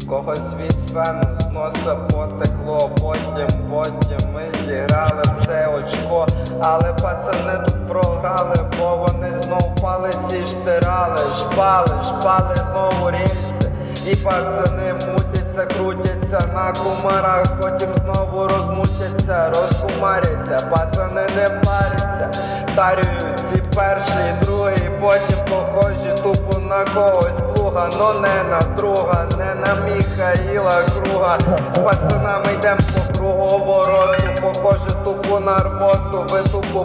Когось від фену з носа потекло, потім ми зіграли в це очко. Але пацани тут програли, бо вони знов палиці штирали. Шпали знову рельси. І пацани мутяться, крутяться на кумарах, потім знову розмутяться, розкумаряться. Пацани не паряться, тарюють ці перший, другий, потім похожі тупо на когось плуга, но не на друга, не на Михаїла Круга. З пацанами йдем по круговороту, похоже тупо на рвоту. Ви тупо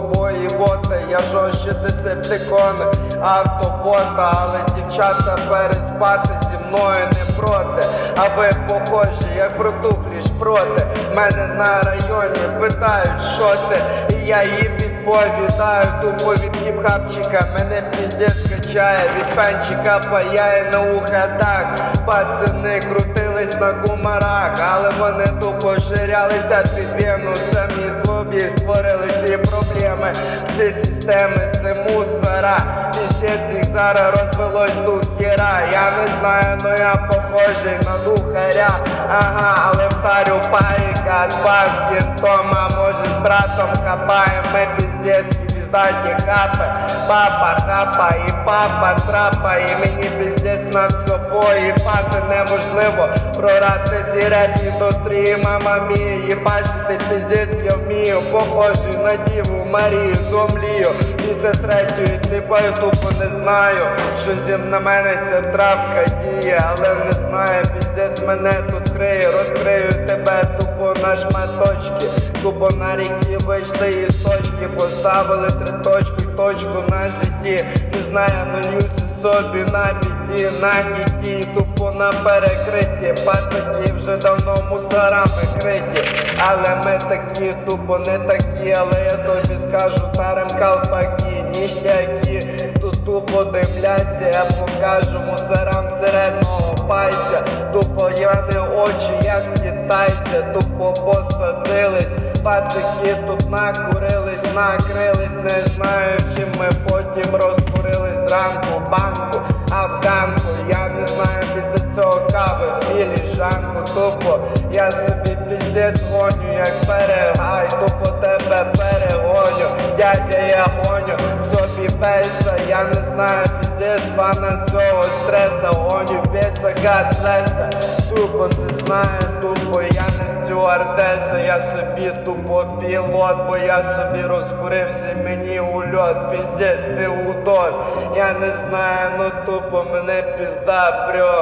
боти, я жорстче десептикон, автобота. Але дівчата переспати зі мною не проти. А ви похожі, як протухлі шпроти. Мене на районі питають, що ти, і я їм відповідаю тупо від хіп-хапчика. Мене піздець качає, від фенчика паяє на уха так. Пацани крутились на кумарах, але вони тупо ширялися під вену. Самі собі створили ці проблеми. Всі системи це мусора. Піздець їх зараз розвелось до хіра. Я не знаю, но я похожий на духаря. Ага, але втарю паріка, баскін Тома. Може з братом хапаєм, ми піздецькі піздаті хапи. Папа хапа і папа трапа, і мені піздець на все поїбати неможливо. Прорати ці реп-індустрії, мама мія. Їбачити піздець я вмію, похожий на Діву Марію, зомлію. Після третьої типою тупо не знаю, що на мене ця травка діє. Але не знаю, піздець мене тут криє. Розкрию тебе тупо на шматочки. Тупо на ріки вийшли із точки, поставили три точку й точку на житті. Не знаю, налюся собі на біді, на хіті, тупо на перекритті. Пацаки вже давно мусорами криті. Але ми такі, тупо не такі. Але я тобі скажу, тарим калпаки, ніштяки. Тут тупо дивляться, я покажу мусорам середнього пальця. Тупо яни очі, як китайці, тупо посадились. Пацаки тут накурились, накрились, не знаю, чим ми потім розкурились зранку банку, афганку. Я не знаю, після цього кави, філіжанку. Тупо я собі піздець гоню, як перегай, тупо тебе перегоню. Дядя, я гоню собі бейса, я не знаю, піздець фана цього стреса. Гоню беса, гадлеса, тупо не знаю, тупо я не стюардеса. Я собі тупо пілот, бо я собі розкурився, мені ульот. Піздець, ти удот, я не знаю, ну тупо мене пізда прьо.